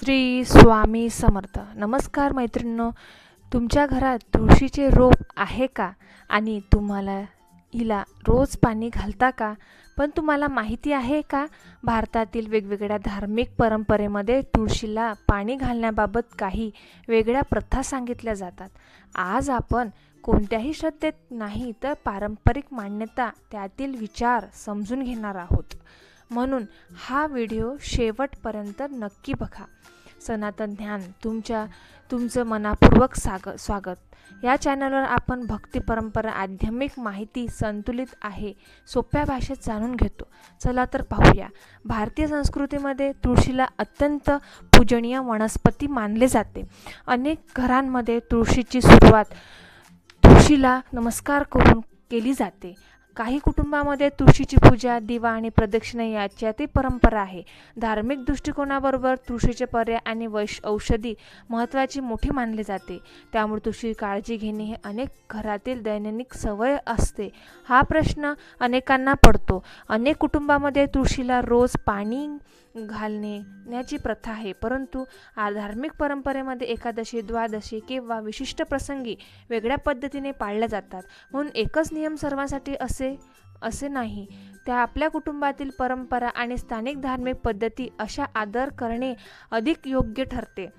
श्री स्वामी समर्थ. नमस्कार मैत्रिणींनो, तुमच्या घरात तुळशीचे रोप आहे का आणि तुम्हाला हिला रोज पाणी घालता का? पण तुम्हाला माहिती आहे का, भारतातील वेगवेगळ्या धार्मिक परंपरेमध्ये तुळशीला पाणी घालण्याबाबत काही वेगळ्या प्रथा सांगितल्या जातात. आज आपण कोणत्याही श्रद्धेत नाही तर पारंपरिक मान्यता, त्यातील विचार समजून घेणार आहोत. म्हणून हा व्हिडिओ शेवटपर्यंत नक्की बघा. सनातन ज्ञान तुमचं मनापूर्वक स्वागत. या चॅनलवर आपण भक्ती परंपरा, आध्यात्मिक माहिती संतुलित आहे सोप्या भाषेत जाणून घेतो. चला तर पाहूया. भारतीय संस्कृतीमध्ये तुळशीला अत्यंत पूजनीय वनस्पती मानले जाते. अनेक घरांमध्ये तुळशीची सुरुवात तुळशीला नमस्कार करून केली जाते. काही कुटुंबामध्ये तुळशीची पूजा, दिवा आणि प्रदक्षिणा याच्यातही परंपरा आहे. धार्मिक दृष्टिकोनाबरोबर तुळशीचे पर्याय आणि औषधी महत्त्वाची मोठी मानले जाते. त्यामुळे तुळशी काळजी घेणे हे अनेक घरातील दैनंदिन सवय असते. हा प्रश्न अनेकांना पडतो. अनेक कुटुंबामध्ये तुळशीला रोज पाणी घालण्याची प्रथा आहे, परंतु धार्मिक परंपरेमध्ये एकादशी, द्वादशी किंवा विशिष्ट प्रसंगी वेगळ्या पद्धतीने पाळल्या जातात. म्हणून एकच नियम सर्वांसाठी असे नाही. त्या आपल्या कुटुंबातील परंपरा आणि स्थानिक धार्मिक पद्धती अशा आदर करणे अधिक योग्य ठरते.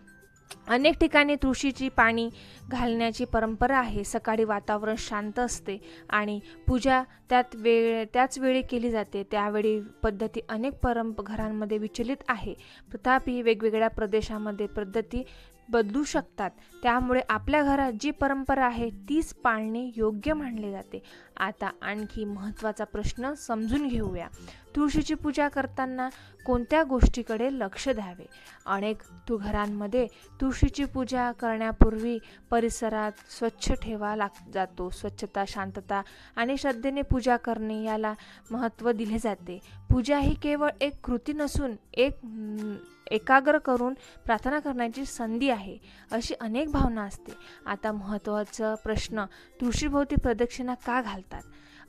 अनेक ठिकाणी तुळशीची पाणी घालण्याची परंपरा आहे. सकाळी वातावरण शांत असते आणि पूजा त्याच वेळी केली जाते. त्यावेळी पद्धती अनेक घरांमध्ये विचलित आहे. तथापि वेगवेगळ्या प्रदेशामध्ये पद्धती बदलू शकतात. त्यामुळे आपल्या घरात जी परंपरा आहे तीच पाळणे योग्य मानले जाते. आता आणखी महत्त्वाचा प्रश्न समजून घेऊया. तुळशीची पूजा करताना कोणत्या गोष्टीकडे लक्ष द्यावे? अनेक घरांमध्ये तुळशीची पूजा करण्यापूर्वी परिसरात स्वच्छ ठेवा जातो. स्वच्छता, शांतता आणि श्रद्धेने पूजा करणे याला महत्त्व दिले जाते. पूजा ही केवळ एक कृती नसून एकाग्र करून प्रार्थना करण्याची संधी आहे, अशी अनेक भावना असते. आता महत्त्वाचा प्रश्न, तुळशीभोवती प्रदक्षिणा का घालतात?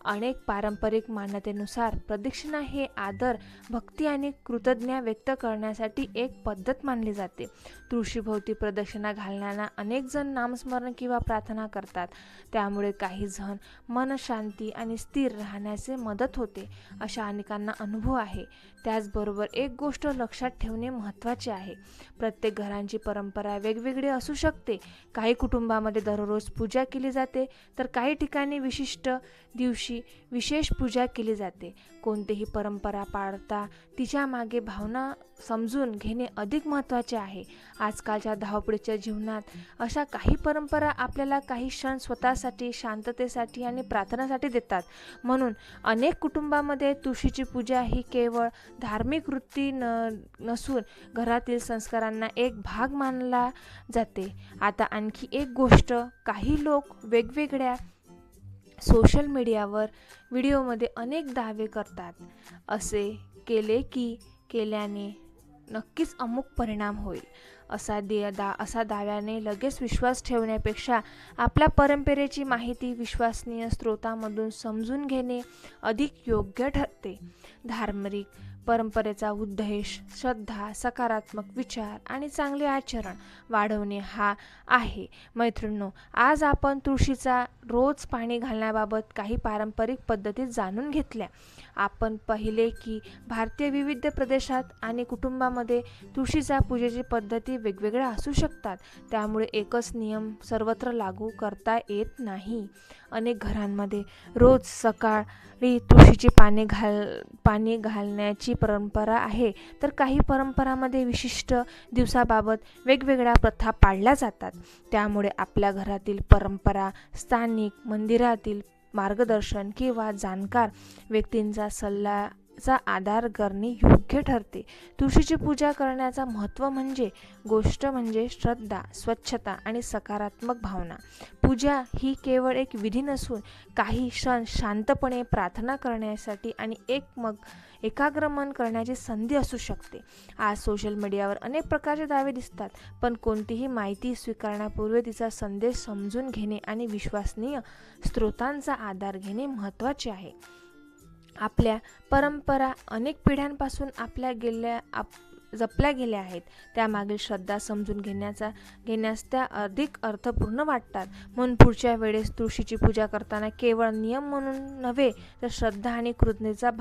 अनेक पारंपरिक मान्यतेनुसार प्रदक्षिणा हे आदर, भक्ती आणि कृतज्ञता व्यक्त करण्यासाठी एक पद्धत मानली जाते. तुळशीभोवती प्रदक्षिणा घालण्याला अनेक जण नामस्मरण किंवा प्रार्थना करतात. त्यामुळे काही जण मन शांती आणि स्थिर राहण्यास मदत होते, अशा अनेकांना अनुभव आहे. त्याचबरोबर एक गोष्ट लक्षात ठेवणे महत्त्वाचे आहे. प्रत्येक घरांची परंपरा वेगवेगळी असू शकते. काही कुटुंबामध्ये दररोज पूजा केली जाते, तर काही ठिकाणी विशिष्ट दिवशी विशेष पूजा केली जाते. कोणतीही परंपरा पाळता तिच्या मागे भावना समजून घेणे अधिक महत्त्वाचे आहे. आजकालच्या धावपळीच्या जीवनात अशा काही परंपरा आपल्याला काही क्षण स्वतःसाठी, शांततेसाठी आणि प्रार्थनेसाठी देतात. म्हणून अनेक कुटुंबामध्ये तुळशीची पूजा ही केवळ धार्मिक वृत्ती नसून घरातील संस्कारांना एक भाग मानला जाते. आता आणखी एक गोष्ट, काही लोक वेगवेगळ्या सोशल मीडियावर व्हिडिओमध्ये अनेक दावे करतात. असे केल्याने नक्कीच अमुक परिणाम होईल असा दाव्याने लगेच विश्वास ठेवण्यापेक्षा आपल्या परंपरेची माहिती विश्वसनीय स्रोतांमधून समजून घेणे अधिक योग्य ठरते. धार्मिक परंपरेचा उद्देश श्रद्धा, सकारात्मक विचार आणि चांगले आचरण वाढवणे हा आहे. मैत्रिणींनो, आज आपण तुळशीचा रोज पाणी घालण्याबाबत काही पारंपरिक पद्धती जाणून घेतल्या. आपण पाहिले की भारतीय विविध प्रदेशात आणि कुटुंबामध्ये तुळशीच्या पूजेची पद्धती वेगवेगळ्या असू शकतात. त्यामुळे एकच नियम सर्वत्र लागू करता येत नाही. अनेक घरांमध्ये रोज सकाळी तुळशीची पाणी घालण्याची परंपरा आहे, तर काही परंपरांमध्ये विशिष्ट दिवसाबाबत वेगवेगळ्या प्रथा पाळल्या जातात. त्यामुळे आपल्या घरातील परंपरा, स्थानिक मंदिरातील मार्गदर्शन किंवा जाणकार व्यक्तींचा सल्ल्याचा आधार करणे योग्य ठरते. तुळशीची पूजा करण्याचा महत्त्व म्हणजे श्रद्धा, स्वच्छता आणि सकारात्मक भावना. पूजा ही केवळ एक विधी नसून काही क्षण शांतपणे प्रार्थना करण्यासाठी आणि एकाग्र मन करण्याची संधी असू शकते. आज सोशल मीडियावर अनेक प्रकारचे दावे दिसतात, पण कोणतीही माहिती स्वीकारण्यापूर्वी तिचा संदेश समजून घेणे आणि विश्वसनीय स्रोतांचा आधार घेणे महत्त्वाचे आहे. आपल्या परंपरा अनेक पिढ्यांपासून जपल्या गेल्या आहेत त्यामागील श्रद्धा समजून घेण्यास त्या अधिक अर्थपूर्ण वाटतात. म्हणून पुढच्या वेळेस तुळशीची पूजा करताना केवळ नियम म्हणून नव्हे तर श्रद्धा आणि कृतज्ञतेचा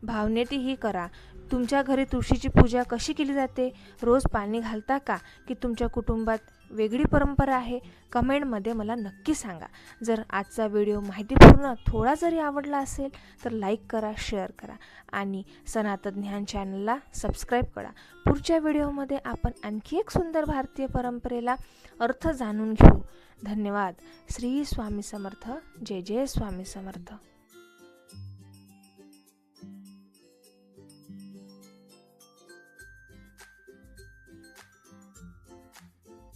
भावनेतही करा. तुमच्या घरी तुळशीची पूजा कशी केली जाते? रोज पाणी घालता का? की तुमच्या कुटुंबात वेगळी परंपरा आहे? कमेंटमध्ये मला नक्की सांगा. जर आजचा व्हिडिओ माहितीपूर्ण थोडा जरी आवडला असेल तर लाईक करा, शेअर करा आणि सनातन ज्ञान चॅनलला सबस्क्राईब करा. पुढच्या व्हिडिओमध्ये आपण आणखी एक सुंदर भारतीय परंपरेला अर्थ जाणून घेऊ. धन्यवाद. श्री स्वामी समर्थ. जय जय स्वामी समर्थ.